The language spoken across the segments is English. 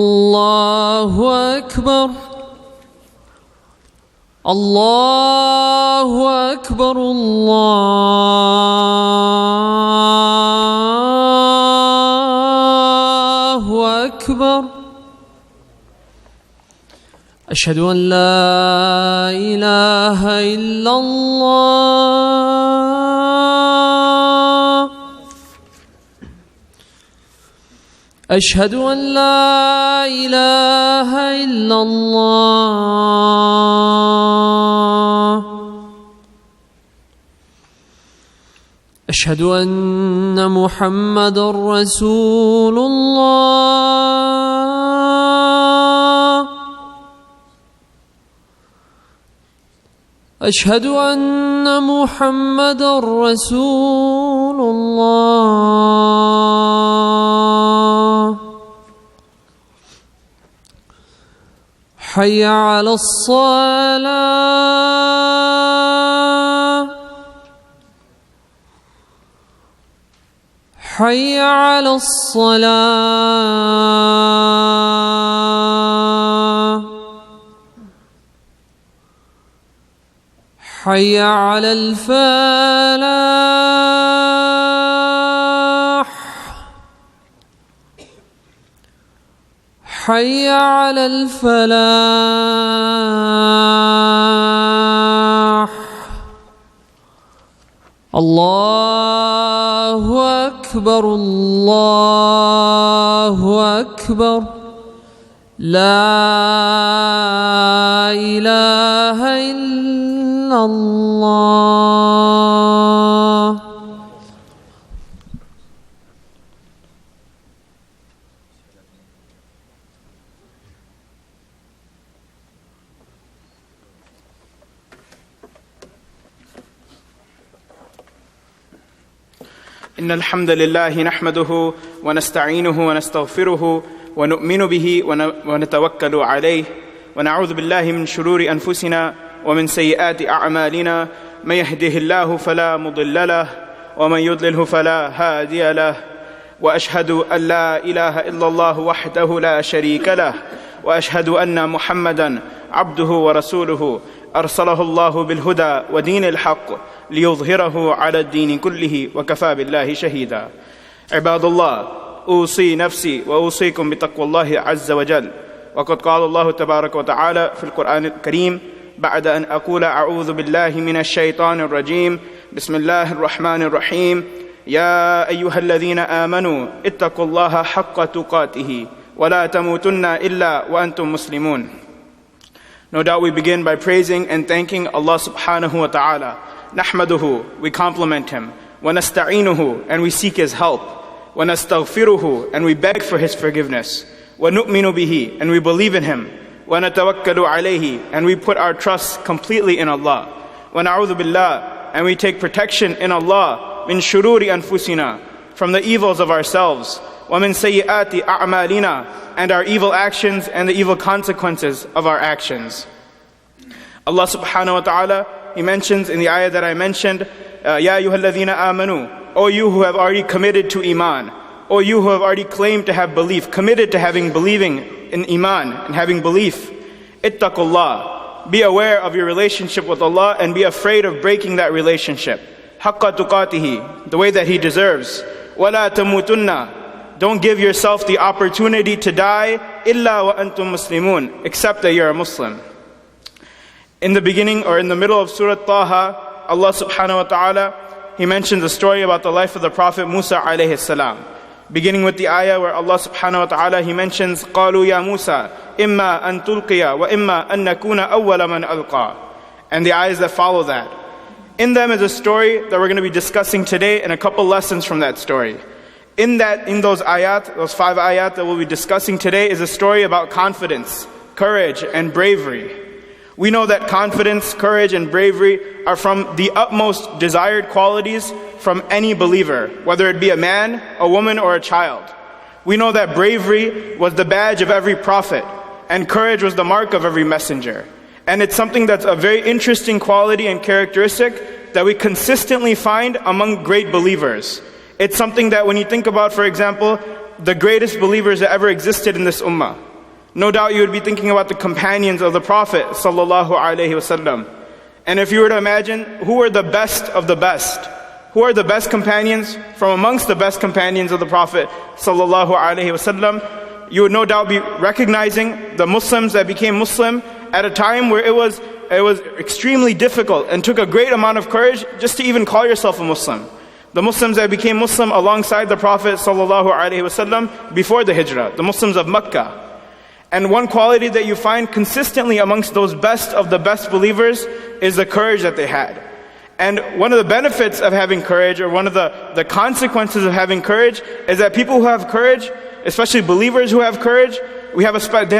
الله أكبر الله أكبر الله أكبر أشهد أن لا إله إلا الله أشهد أن لا إله إلا الله أشهد أن محمدًا رسول الله أشهد أن محمدًا رسول الله حي على الصلاة حي على الصلاة حي على الفلاح حي على الفلاح الله أكبر الله أكبر لا إله إلا الله إن الحمد لله نحمده ونستعينه ونستغفره ونؤمن به ونتوكل عليه ونعوذ بالله من شرور أنفسنا ومن سيئات أعمالنا من يهده الله فلا مضل له ومن يضلله فلا هادي له وأشهد أن لا إله إلا الله وحده لا شريك له وأشهد أن محمدًا عبده ورسوله أرسله الله بالهدى ودين الحق ليظهره على الدين كله وكفى بالله شهيدا عباد الله أوصي نفسي وأوصيكم بتقوى الله عز وجل وقد قال الله تبارك وتعالى في القرآن الكريم بعد أن أقول أعوذ بالله من الشيطان الرجيم بسم الله الرحمن الرحيم يا أيها الذين آمنوا اتقوا الله حق تقاته ولا تموتن إلا وأنتم مسلمون. No doubt we begin by praising and thanking Allah subhanahu wa ta'ala. Nahmaduhu, we compliment Him. Wa nasta'inuhu, and we seek His help. Wa nastaghfiruhu, and we beg for His forgiveness. Wa nu'minu bihi, and we believe in Him. Wa natawakkalu alayhi, and we put our trust completely in Allah. Wa na'udhu billah, and we take protection in Allah min shururi anfusina, from the evils of ourselves. Wa min sayyiati a'malina, and our evil actions and the evil consequences of our actions. Allah subhanahu wa ta'ala, He mentions in the ayah that I mentioned, Ya ayyuhalladhina amanu, O you who have already committed to Iman, O you who have already claimed to have belief, committed to believing in Iman and having belief. Ittaqullah, be aware of your relationship with Allah and be afraid of breaking that relationship. Haqqa tuqatihi, the way that He deserves. Wala tamutunna, don't give yourself the opportunity to die, illa wa antum muslimun, except that you're a Muslim. In the beginning or in the middle of Surah Taha, Allah subhanahu wa ta'ala, He mentions a story about the life of the Prophet Musa alayhi salam. Beginning with the ayah where Allah subhanahu wa ta'ala, He mentions, قَالُوا يَا مُوسَى إِمَّا أَن تُلْقِيَ وَإِمَّا أَن نَكُونَ أَوَّلَ مَنْ أَلْقَى. And the ayahs that follow that. In them is a story that we're going to be discussing today and a couple lessons from that story. In those ayat, those 5 ayat that we'll be discussing today, is a story about confidence, courage, and bravery. We know that confidence, courage, and bravery are from the utmost desired qualities from any believer, whether it be a man, a woman, or a child. We know that bravery was the badge of every prophet, and courage was the mark of every messenger. And it's something that's a very interesting quality and characteristic that we consistently find among great believers. It's something that when you think about, for example, the greatest believers that ever existed in this ummah, No doubt you would be thinking about the companions of the Prophet sallallahu alaihi wasallam. And if you were to imagine who are the best of the best, who are the best companions from amongst the best companions of the Prophet sallallahu alaihi wasallam, you would no doubt be recognizing the Muslims that became Muslim at a time where it was extremely difficult and took a great amount of courage just to even call yourself a Muslim. The Muslims that became Muslim alongside the Prophet sallallahu alaihi wasallam before the Hijrah, the Muslims of Mecca. And one quality that you find consistently amongst those best of the best believers is the courage that they had. And one of the benefits of having courage, or one of the consequences of having courage, is that people who have courage, especially believers who have courage, they have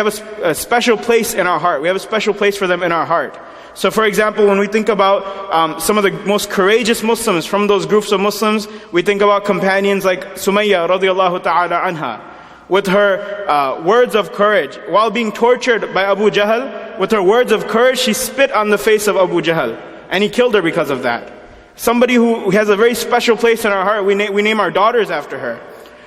a special place in our heart. We have a special place for them in our heart. So for example, when we think about some of the most courageous Muslims from those groups of Muslims, we think about companions like Sumayya radiallahu ta'ala anha. With her words of courage, while being tortured by Abu Jahl, with her words of courage, she spit on the face of Abu Jahl, and he killed her because of that. Somebody who has a very special place in our heart, we name our daughters after her.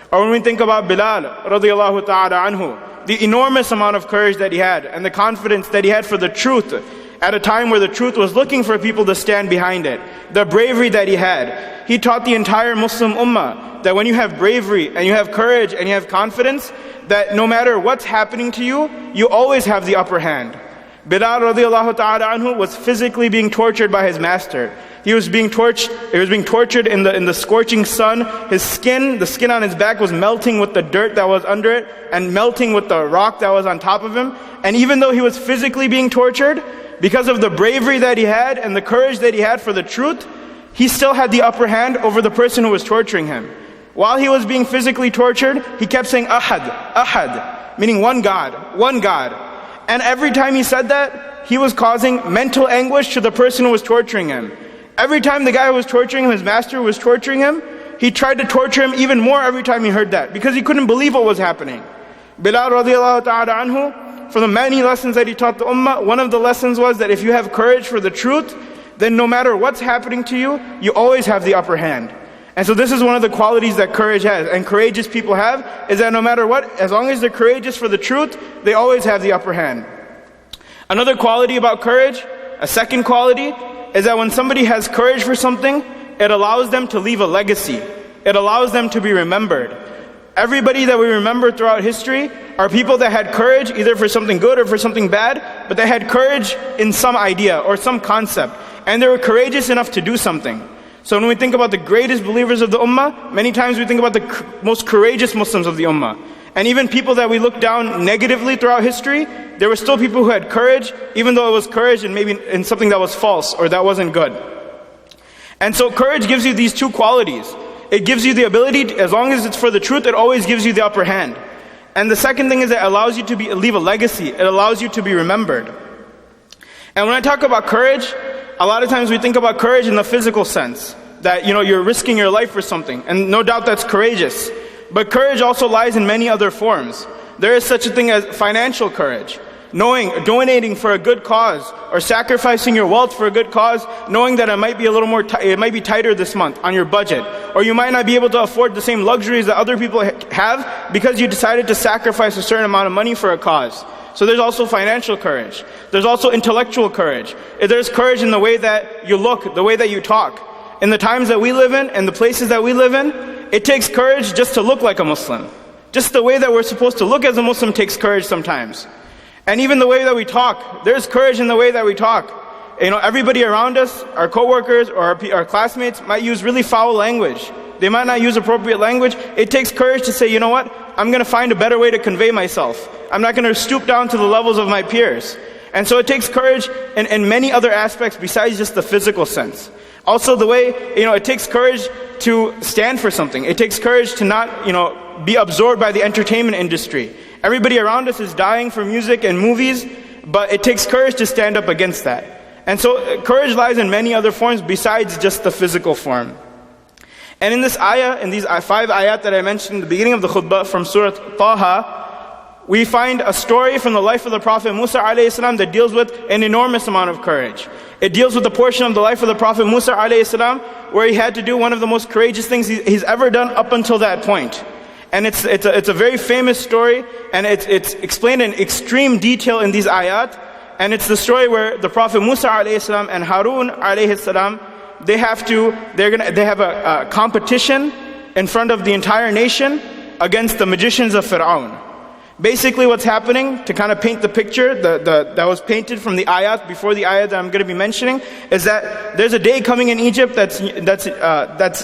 Or when we think about Bilal radiallahu ta'ala anhu, the enormous amount of courage that he had, and the confidence that he had for the truth, at a time where the truth was looking for people to stand behind it. The bravery that he had. He taught the entire Muslim ummah that when you have bravery and you have courage and you have confidence, that no matter what's happening to you, you always have the upper hand. Bilal radiallahu ta'ala anhu was physically being tortured by his master. He was being tortured in the scorching sun. The skin on his back was melting with the dirt that was under it, and melting with the rock that was on top of him. And even though he was physically being tortured, because of the bravery that he had and the courage that he had for the truth, he still had the upper hand over the person who was torturing him. While he was being physically tortured, he kept saying, Ahad, Ahad, meaning one God, one God. And every time he said that, he was causing mental anguish to the person who was torturing him. Every time the guy who was torturing him, his master who was torturing him, he tried to torture him even more every time he heard that, because he couldn't believe what was happening. Bilal radiallahu ta'ala anhu, from the many lessons that he taught the ummah, one of the lessons was that if you have courage for the truth, then no matter what's happening to you, you always have the upper hand. And so this is one of the qualities that courage has, and courageous people have, is that no matter what, as long as they're courageous for the truth, they always have the upper hand. Another quality about courage, a second quality, is that when somebody has courage for something, it allows them to leave a legacy. It allows them to be remembered. Everybody that we remember throughout history are people that had courage either for something good or for something bad, but they had courage in some idea or some concept, and they were courageous enough to do something. So when we think about the greatest believers of the ummah, many times we think about the most courageous Muslims of the ummah. And even people that we look down negatively throughout history, there were still people who had courage, even though it was courage and maybe in something that was false or that wasn't good. And so courage gives you these two qualities. It gives you the ability, as long as it's for the truth, it always gives you the upper hand. And the second thing is that it allows you to leave a legacy. It allows you to be remembered. And when I talk about courage, a lot of times we think about courage in the physical sense. That, you're risking your life for something. And no doubt that's courageous. But courage also lies in many other forms. There is such a thing as financial courage. Donating for a good cause, or sacrificing your wealth for a good cause, knowing that it might be a little more, it might be tighter this month on your budget, or you might not be able to afford the same luxuries that other people have because you decided to sacrifice a certain amount of money for a cause. So there's also financial courage. There's also intellectual courage. There's courage in the way that you look, the way that you talk. In the times that we live in, and the places that we live in, it takes courage just to look like a Muslim. Just the way that we're supposed to look as a Muslim takes courage sometimes. And even the way that we talk, there's courage in the way that we talk. Everybody around us, our co-workers or our classmates might use really foul language. They might not use appropriate language. It takes courage to say, you know what? I'm going to find a better way to convey myself. I'm not going to stoop down to the levels of my peers. And so it takes courage in many other aspects besides just the physical sense. Also the way, it takes courage to stand for something. It takes courage to not, be absorbed by the entertainment industry. Everybody around us is dying for music and movies, but it takes courage to stand up against that. And so courage lies in many other forms besides just the physical form. And in this ayah, in these 5 ayat that I mentioned in the beginning of the khutbah from Surah Taha, we find a story from the life of the Prophet Musa a.s. that deals with an enormous amount of courage. It deals with the portion of the life of the Prophet Musa a.s. where he had to do one of the most courageous things he's ever done up until that point. And it's a very famous story, and it's explained in extreme detail in these ayat. And it's the story where the Prophet Musa alayhi salam and Harun alayhi salam, they have a competition in front of the entire nation against the magicians of Fir'aun. Basically what's happening, to kind of paint the picture that was painted from the ayat before the ayat that I'm going to be mentioning, is that there's a day coming in Egypt that's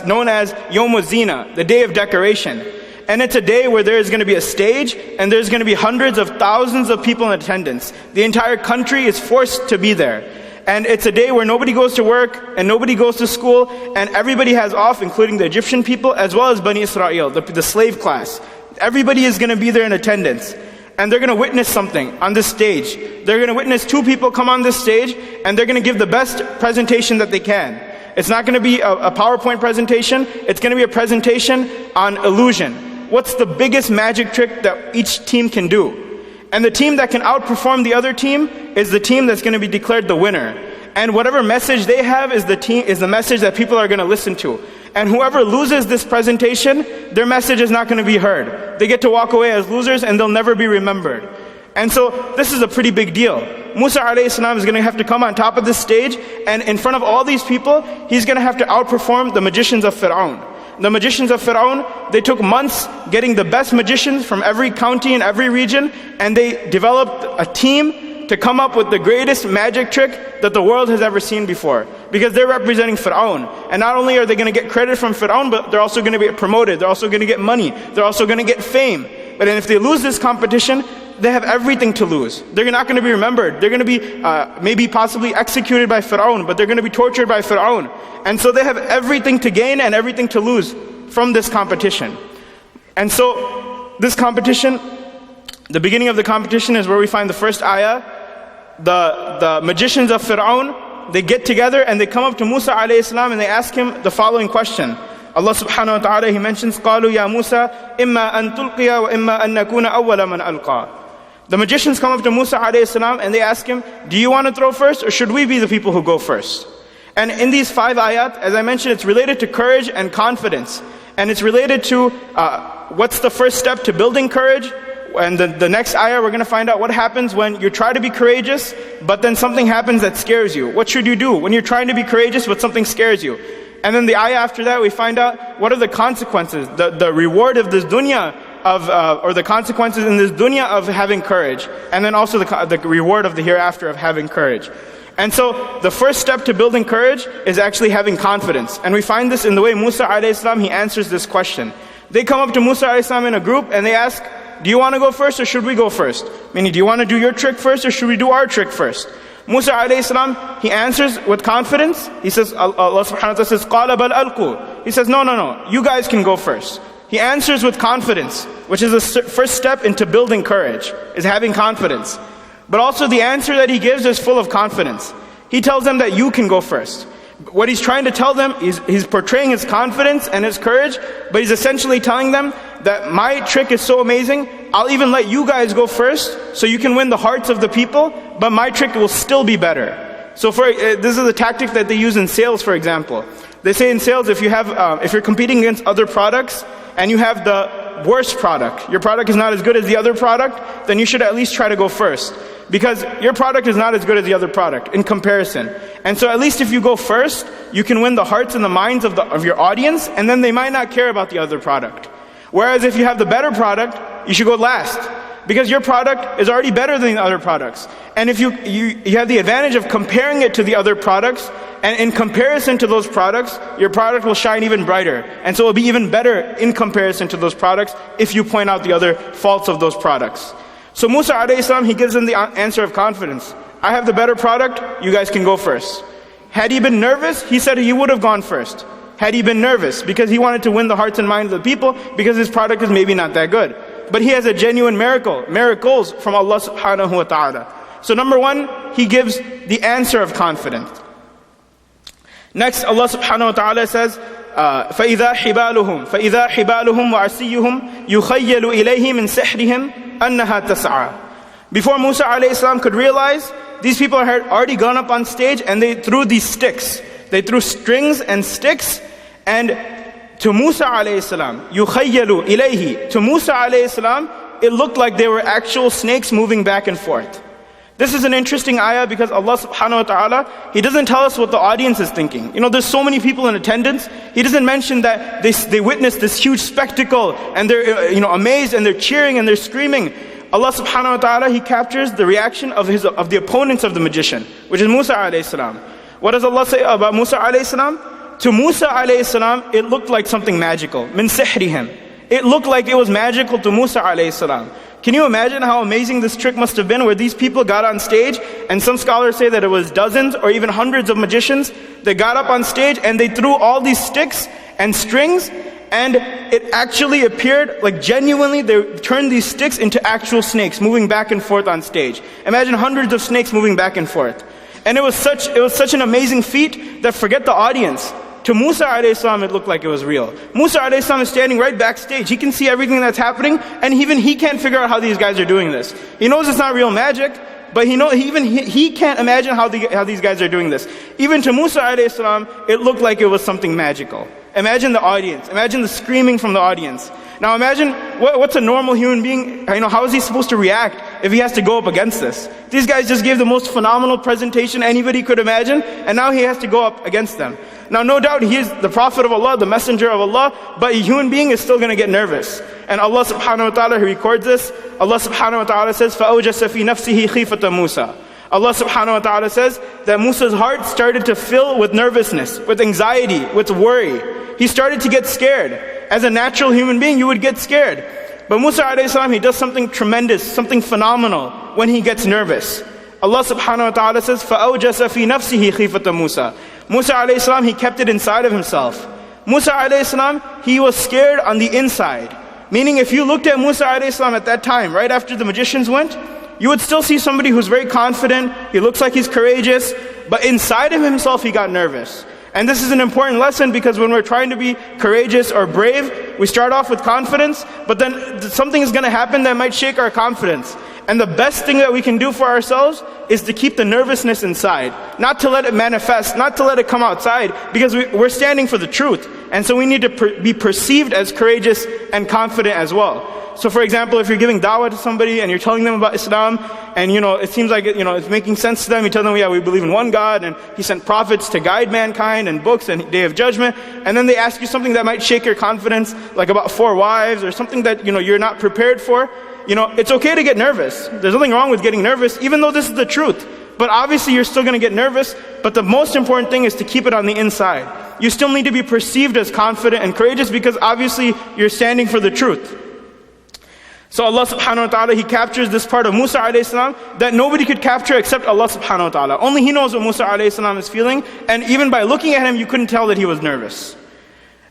known as Yawm Zina, the day of decoration. And it's a day where there is going to be a stage, and there's going to be hundreds of thousands of people in attendance. The entire country is forced to be there. And it's a day where nobody goes to work, and nobody goes to school, and everybody has off, including the Egyptian people, as well as Bani Israel, the slave class. Everybody is going to be there in attendance. And they're going to witness something on this stage. They're going to witness two people come on this stage, and they're going to give the best presentation that they can. It's not going to be a PowerPoint presentation, it's going to be a presentation on illusion. What's the biggest magic trick that each team can do? And the team that can outperform the other team is the team that's going to be declared the winner. And whatever message they have is the message that people are going to listen to. And whoever loses this presentation, their message is not going to be heard. They get to walk away as losers, and they'll never be remembered. And so this is a pretty big deal. Musa alayhi salam is going to have to come on top of this stage, and in front of all these people, he's going to have to outperform the magicians of Fir'aun. The magicians of Fir'aun, they took months getting the best magicians from every county and every region, and they developed a team to come up with the greatest magic trick that the world has ever seen before. Because they're representing Fir'aun. And not only are they going to get credit from Fir'aun, but they're also going to be promoted. They're also going to get money. They're also going to get fame. But then if they lose this competition, they have everything to lose. They're not going to be remembered. They're going to be maybe possibly executed by Fir'aun, but they're going to be tortured by Fir'aun. And so they have everything to gain and everything to lose from this competition. And so this competition, the beginning of the competition is where we find the first ayah. The magicians of Fir'aun, they get together and they come up to Musa alayhi salam and they ask him the following question. Allah subhanahu wa ta'ala, He mentions, قَالُوا يَا مُوسَى إِمَّا أَن تُلْقِيَ وَإِمَّا أَن نَكُونَ أَوَّلَ مَنْ أَلْقَى. The magicians come up to Musa alayhi salam and they ask him, do you want to throw first, or should we be the people who go first? And in these 5 ayat, as I mentioned, it's related to courage and confidence. And it's related to what's the first step to building courage. And the next ayah, we're going to find out what happens when you try to be courageous, but then something happens that scares you. What should you do when you're trying to be courageous, but something scares you? And then the ayah after that, we find out what are the consequences, the reward of this dunya, or the consequences in this dunya of having courage. And then also the reward of the hereafter of having courage. And so the first step to building courage is actually having confidence. And we find this in the way Musa alayhi salam, he answers this question. They come up to Musa alayhi salam in a group and they ask, do you want to go first or should we go first? Meaning, do you want to do your trick first or should we do our trick first? Musa alayhi salam, he answers with confidence. He says, Allah subhanahu wa ta'ala says, قَالَ بَلْ أَلْقُوا. He says, no, you guys can go first. He answers with confidence, which is the first step into building courage, is having confidence. But also the answer that he gives is full of confidence. He tells them that you can go first. What he's trying to tell them is he's portraying his confidence and his courage, but he's essentially telling them that my trick is so amazing, I'll even let you guys go first so you can win the hearts of the people, but my trick will still be better. So this is a tactic that they use in sales, for example. They say in sales, if you're competing against other products and you have the worst product, your product is not as good as the other product, then you should at least try to go first. Because your product is not as good as the other product in comparison. And so at least if you go first, you can win the hearts and the minds of your audience, and then they might not care about the other product. Whereas if you have the better product, you should go last. Because your product is already better than the other products. And if you have the advantage of comparing it to the other products, and in comparison to those products, your product will shine even brighter. And so it will be even better in comparison to those products if you point out the other faults of those products. So Musa alayhi salam, he gives them the answer of confidence. I have the better product, you guys can go first. Had he been nervous, he said he would have gone first. Had he been nervous, because he wanted to win the hearts and minds of the people, because his product is maybe not that good. But he has a genuine miracles from Allah subhanahu wa ta'ala. So number 1, he gives the answer of confidence. Next, Allah subhanahu wa ta'ala says, فَإِذَا حِبَالُهُمْ وَعَصِيُّهُمْ يُخَيَّلُ إِلَيْهِ مِنْ سِحْرِهِمْ أَنَّهَا تَسْعَى. Before Musa alayhi salam could realize, these people had already gone up on stage and they threw these sticks. They threw strings and sticks, and to Musa alayhi salam, يُخَيَّلُ إِلَيْهِ, to Musa alayhi salam, it looked like they were actual snakes moving back and forth. This is an interesting ayah because Allah subhanahu wa ta'ala, He doesn't tell us what the audience is thinking. There's so many people in attendance. He doesn't mention that they witnessed this huge spectacle and they're amazed and they're cheering and they're screaming. Allah subhanahu wa ta'ala, He captures the reaction of the opponents of the magician, which is Musa alayhi salam. What does Allah say about Musa alayhi salam? To Musa alayhi salam, it looked like something magical. Min sihrihim. It looked like it was magical to Musa alayhi salam. Can you imagine how amazing this trick must have been where these people got on stage, and some scholars say that it was dozens or even hundreds of magicians that got up on stage and they threw all these sticks and strings, and it actually appeared like genuinely they turned these sticks into actual snakes moving back and forth on stage. Imagine hundreds of snakes moving back and forth. And it was such an amazing feat that forget the audience. To Musa alayhi salam, it looked like it was real. Musa alayhi salam is standing right backstage. He can see everything that's happening, and even he can't figure out how these guys are doing this. He knows it's not real magic, but he can't imagine how these guys are doing this. Even to Musa alayhi salam, it looked like it was something magical. Imagine the audience. Imagine the screaming from the audience. Now imagine what's a normal human being, how is he supposed to react if he has to go up against this? These guys just gave the most phenomenal presentation anybody could imagine, and now he has to go up against them. Now no doubt he is the Prophet of Allah, the Messenger of Allah, but a human being is still going to get nervous. And Allah subhanahu wa ta'ala, He records this. Allah subhanahu wa ta'ala says, فَأَوْجَسَ فِي نَفْسِهِ خِيفَةَ مُوسَى. Allah subhanahu wa ta'ala says that Musa's heart started to fill with nervousness, with anxiety, with worry. He started to get scared. As a natural human being, you would get scared. But Musa alayhi salam, he does something tremendous, something phenomenal when he gets nervous. Allah subhanahu wa ta'ala says, فَأَوْجَسَ فِي نَفْسِهِ خِيفَةَ مُوسَى. Musa alayhi salam, he kept it inside of himself. Musa alayhi salam, he was scared on the inside. Meaning if you looked at Musa alayhi salam at that time, right after the magicians went, you would still see somebody who's very confident, he looks like he's courageous, but inside of himself he got nervous. And this is an important lesson because when we're trying to be courageous or brave, we start off with confidence, but then something is going to happen that might shake our confidence. And the best thing that we can do for ourselves is to keep the nervousness inside. Not to let it manifest, not to let it come outside, because we're standing for the truth. And so we need to be perceived as courageous and confident as well. So for example, if you're giving da'wah to somebody and you're telling them about Islam, and it seems like it's making sense to them, you tell them, yeah, we believe in one God, and He sent prophets to guide mankind, and books, and Day of Judgment, and then they ask you something that might shake your confidence, like about 4 wives, or something that you're not prepared for. It's okay to get nervous. There's nothing wrong with getting nervous, even though this is the truth. But obviously you're still going to get nervous, but the most important thing is to keep it on the inside. You still need to be perceived as confident and courageous because obviously you're standing for the truth. So Allah subhanahu wa ta'ala, He captures this part of Musa alayhi salam that nobody could capture except Allah subhanahu wa ta'ala. Only He knows what Musa alayhi salam is feeling, and even by looking at him you couldn't tell that he was nervous.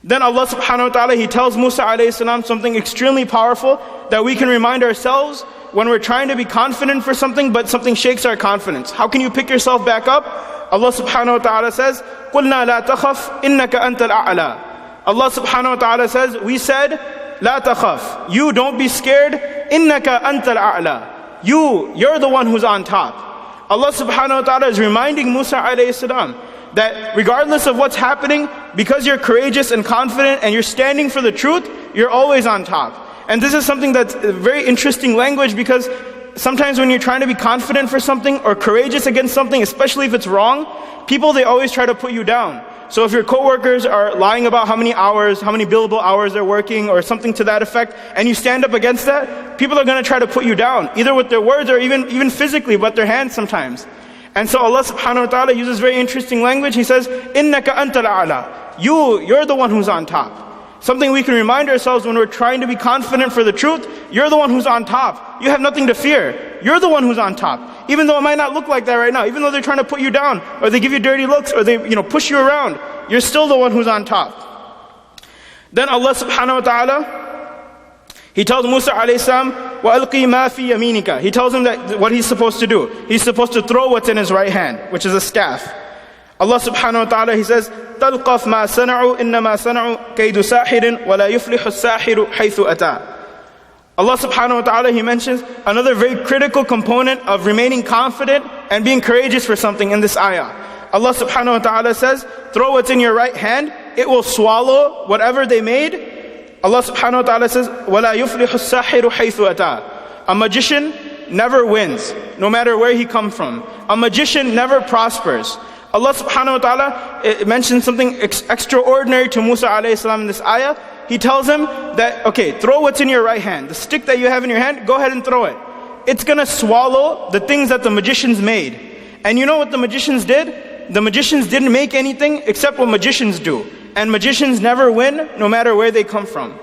Then Allah subhanahu wa ta'ala, He tells Musa alayhi salam something extremely powerful that we can remind ourselves when we're trying to be confident for something but something shakes our confidence. How can you pick yourself back up? Allah subhanahu wa ta'ala says, قُلْنَا لَا تَخَفْ إِنَّكَ أَنْتَ الْأَعْلَى. Allah subhanahu wa ta'ala says, we said, لَا تَخَفْ, you don't be scared, إِنَّكَ أَنْتَ الْأَعْلَى, you're the one who's on top. Allah subhanahu wa ta'ala is reminding Musa alayhi salam that regardless of what's happening, because you're courageous and confident and you're standing for the truth, you're always on top. And this is something that's a very interesting language because sometimes when you're trying to be confident for something or courageous against something, especially if it's wrong, people, they always try to put you down. So if your coworkers are lying about how many billable hours they're working or something to that effect, and you stand up against that, people are going to try to put you down, either with their words or even physically, with their hands sometimes. And so Allah subhanahu wa ta'ala uses very interesting language. He says, إِنَّكَ أَنْتَ الْأَعْلَى, you're the one who's on top. Something we can remind ourselves when we're trying to be confident for the truth, you're the one who's on top. You have nothing to fear. You're the one who's on top. Even though it might not look like that right now, even though they're trying to put you down, or they give you dirty looks, or they push you around, you're still the one who's on top. Then Allah subhanahu wa ta'ala, He tells Musa alayhi salam, وَأَلْقِي مَا فِي يَمِينِكَ. He tells him that what he's supposed to do. He's supposed to throw what's in his right hand, which is a staff. Allah subhanahu wa ta'ala, He says, تَلْقَفْ مَا صَنَعُوا إِنَّمَا صَنَعُوا كَيْدُ سَاحِرٍ وَلَا يُفْلِحُ السَّاحِرُ حَيْثُ أَتَى. Allah subhanahu wa ta'ala, He mentions another very critical component of remaining confident and being courageous for something in this ayah. Allah subhanahu wa ta'ala says, throw what's in your right hand, it will swallow whatever they made. Allah subhanahu wa ta'ala says, وَلَا يُفْلِحُ السَّاحِرُ حَيْثُ أَتَى. A magician never wins, no matter where he comes from. A magician never prospers. Allah subhanahu wa ta'ala mentions something extraordinary to Musa alayhi salam in this ayah. He tells him that, okay, throw what's in your right hand. The stick that you have in your hand, go ahead and throw it. It's going to swallow the things that the magicians made. And you know what the magicians did? The magicians didn't make anything except what magicians do. And magicians never win, no matter where they come from.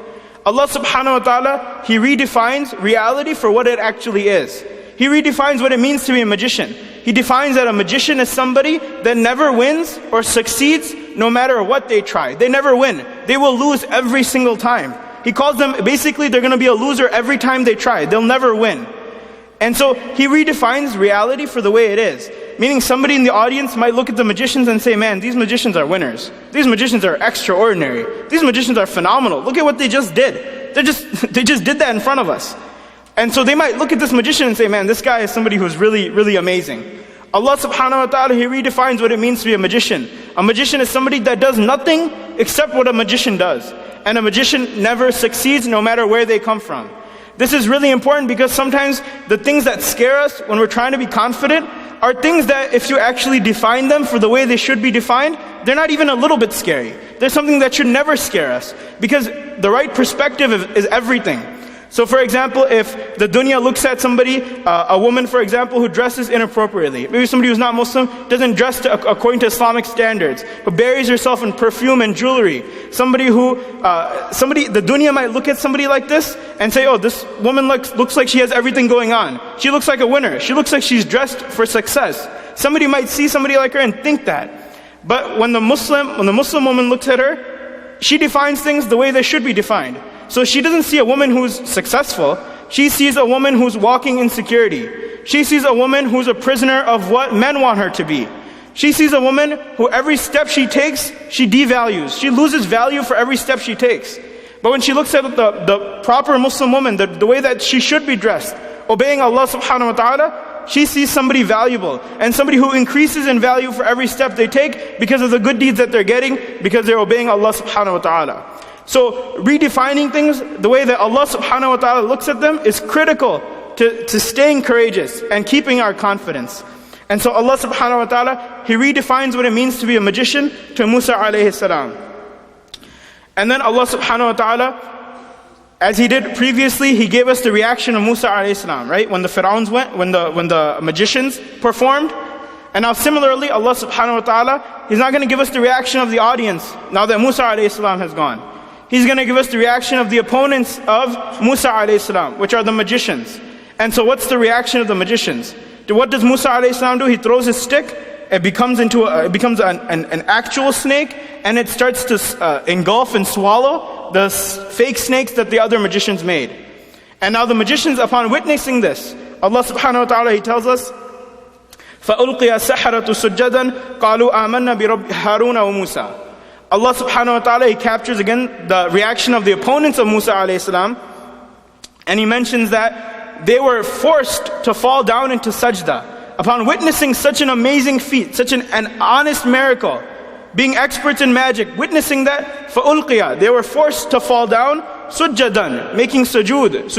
Allah subhanahu wa ta'ala, He redefines reality for what it actually is. He redefines what it means to be a magician. He defines that a magician is somebody that never wins or succeeds no matter what they try. They never win. They will lose every single time. He calls them, basically they're going to be a loser every time they try. They'll never win. And so He redefines reality for the way it is. Meaning somebody in the audience might look at the magicians and say, man, these magicians are winners. These magicians are extraordinary. These magicians are phenomenal. Look at what they just did. They just did that in front of us. And so they might look at this magician and say, man, this guy is somebody who's really, really amazing. Allah subhanahu wa ta'ala, He redefines what it means to be a magician. A magician is somebody that does nothing except what a magician does. And a magician never succeeds no matter where they come from. This is really important because sometimes the things that scare us when we're trying to be confident are things that if you actually define them for the way they should be defined, they're not even a little bit scary. They're something that should never scare us because the right perspective is everything. So for example, if the dunya looks at somebody, a woman for example, who dresses inappropriately, maybe somebody who's not Muslim, doesn't dress according to Islamic standards, who buries herself in perfume and jewelry, the dunya might look at somebody like this and say, oh, this woman looks like she has everything going on. She looks like a winner. She looks like she's dressed for success. Somebody might see somebody like her and think that. But when the Muslim woman looks at her, she defines things the way they should be defined. So she doesn't see a woman who's successful. She sees a woman who's walking in security. She sees a woman who's a prisoner of what men want her to be. She sees a woman who every step she takes, she devalues. She loses value for every step she takes. But when she looks at the proper Muslim woman, the way that she should be dressed, obeying Allah subhanahu wa ta'ala, she sees somebody valuable and somebody who increases in value for every step they take because of the good deeds that they're getting, because they're obeying Allah subhanahu wa ta'ala. So redefining things the way that Allah subhanahu wa ta'ala looks at them is critical to staying courageous and keeping our confidence. And so Allah subhanahu wa ta'ala, He redefines what it means to be a magician to Musa alayhi salam. And then Allah subhanahu wa ta'ala, as He did previously, He gave us the reaction of Musa alayhi salam, right? When the Pharaohs went, when the magicians performed. And now similarly, Allah subhanahu wa ta'ala, He's not going to give us the reaction of the audience now that Musa alayhi salam has gone. He's going to give us the reaction of the opponents of Musa alayhi salam, which are the magicians. And so what's the reaction of the magicians? What does Musa alayhi salam do? He throws his stick, it becomes an actual snake, and it starts to engulf and swallow the fake snakes that the other magicians made. And now the magicians, upon witnessing this, Allah subhanahu wa ta'ala, He tells us, فَأُلْقِيَ السَّحَرَةُ سُجَّدًا قَالُوا آمَنَّا بِرَبِّ هَارُونَ وَمُوسَى. Allah subhanahu wa ta'ala, He captures again the reaction of the opponents of Musa alayhi salam, and He mentions that they were forced to fall down into sajda upon witnessing such an amazing feat, such an honest miracle, being experts in magic, witnessing that, فَأُلْقِيَ, they were forced to fall down, sujjadan, making sujood.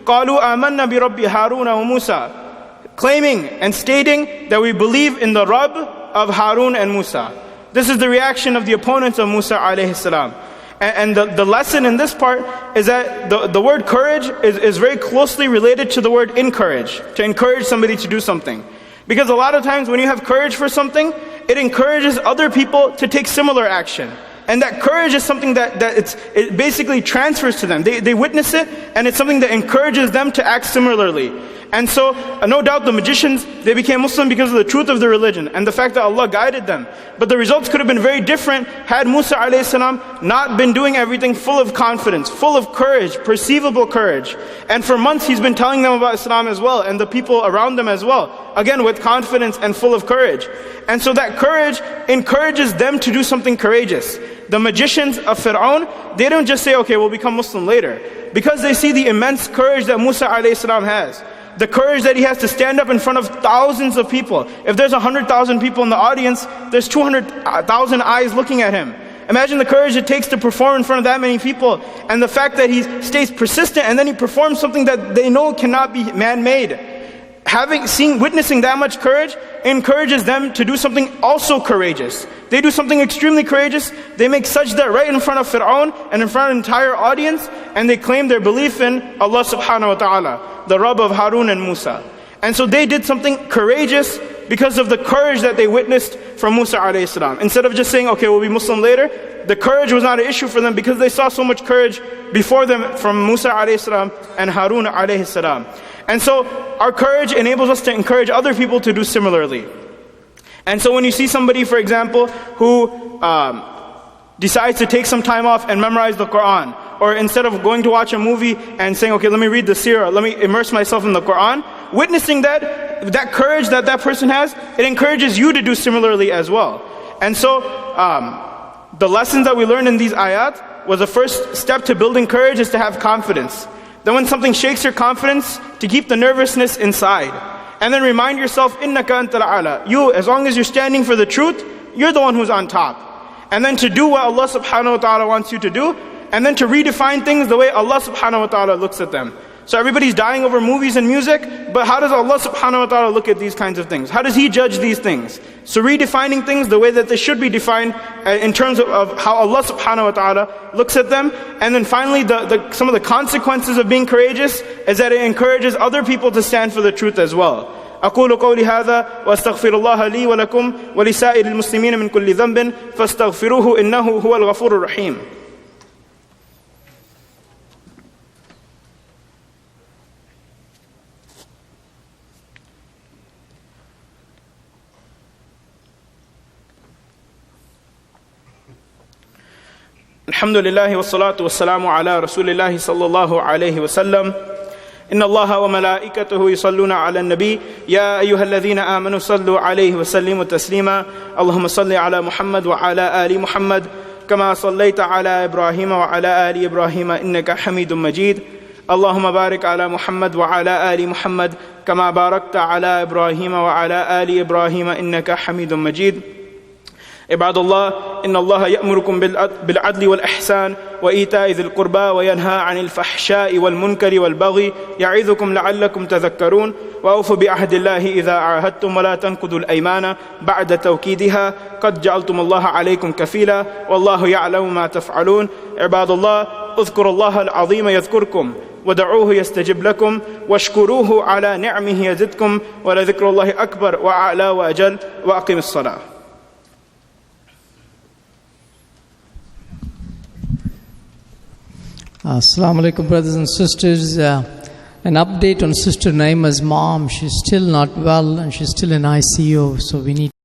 قَالُوا آمَنَّا بِرَبِّ هَارُونَ وَمُوسَى, claiming and stating that we believe in the Rabb of Harun and Musa. This is the reaction of the opponents of Musa alayhi salam. And the lesson in this part is that the word courage is very closely related to the word encourage, to encourage somebody to do something. Because a lot of times when you have courage for something, it encourages other people to take similar action. And that courage is something that it basically transfers to them. They witness it, and it's something that encourages them to act similarly. And so, no doubt the magicians, they became Muslim because of the truth of the religion and the fact that Allah guided them. But the results could have been very different had Musa alayhi salam not been doing everything full of confidence, full of courage, perceivable courage. And for months He's been telling them about Islam as well, and the people around them as well. Again, with confidence and full of courage. And so that courage encourages them to do something courageous. The magicians of Fir'aun, they don't just say, okay, we'll become Muslim later. Because they see the immense courage that Musa alayhi salam has. The courage that he has to stand up in front of thousands of people. If there's 100,000 people in the audience, there's 200,000 eyes looking at him. Imagine the courage it takes to perform in front of that many people, and the fact that he stays persistent and then he performs something that they know cannot be man-made. Witnessing that much courage encourages them to do something also courageous. They do something extremely courageous. They make sajda right in front of Fir'aun and in front of an entire audience, and they claim their belief in Allah subhanahu wa ta'ala, the Rabb of Harun and Musa. And so they did something courageous because of the courage that they witnessed from Musa alayhi salam. Instead of just saying, okay, we'll be Muslim later, the courage was not an issue for them because they saw so much courage before them from Musa alayhi salam and Harun alayhi salam. And so our courage enables us to encourage other people to do similarly. And so when you see somebody, for example, who decides to take some time off and memorize the Quran, or instead of going to watch a movie and saying, okay, let me read the seerah, let me immerse myself in the Quran, witnessing that courage that person has, it encourages you to do similarly as well. And so the lessons that we learned in these ayat was the first step to building courage is to have confidence. Then when something shakes your confidence, to keep the nervousness inside. And then remind yourself, innaka antal a'la. You, as long as you're standing for the truth, you're the one who's on top. And then to do what Allah subhanahu wa ta'ala wants you to do, and then to redefine things the way Allah subhanahu wa ta'ala looks at them. So everybody's dying over movies and music, but how does Allah subhanahu wa ta'ala look at these kinds of things? How does He judge these things? So redefining things the way that they should be defined in terms of how Allah subhanahu wa ta'ala looks at them. And then finally, some of the consequences of being courageous is that it encourages other people to stand for the truth as well. أقول قولي هذا وأستغفر الله لي ولكم ولسائر المسلمين من كل ذنب فاستغفروه إنه هو الغفور الرحيم. الحمد لله والصلاة والسلام على رسول الله صلى الله عليه وسلم. إن الله وملائكته يصلون على النبي يا أيها الذين آمنوا صلوا عليه وسلموا تسليما. اللهم صل على محمد وعلى آل محمد كما صليت على إبراهيم وعلى آل إبراهيم إنك حميد مجيد. اللهم بارك على محمد وعلى آل محمد كما باركت على إبراهيم وعلى آل إبراهيم إنك حميد مجيد. عباد الله إن الله يأمركم بالعدل والإحسان وإيتاء ذي القربى وينهى عن الفحشاء والمنكر والبغي يعظكم لعلكم تذكرون. وأوفوا بعهد الله إذا عاهدتم ولا تنقضوا الأيمان بعد توكيدها قد جعلتم الله عليكم كفيلا والله يعلم ما تفعلون. عباد الله اذكروا الله العظيم يذكركم ودعوه يستجب لكم واشكروه على نعمه يزدكم ولذكر الله أكبر وأعلى وأجل. وأقم الصلاة. Assalamu alaikum, brothers and sisters. An update on Sister Naima's mom. She's still not well and she's still in ICU, so we need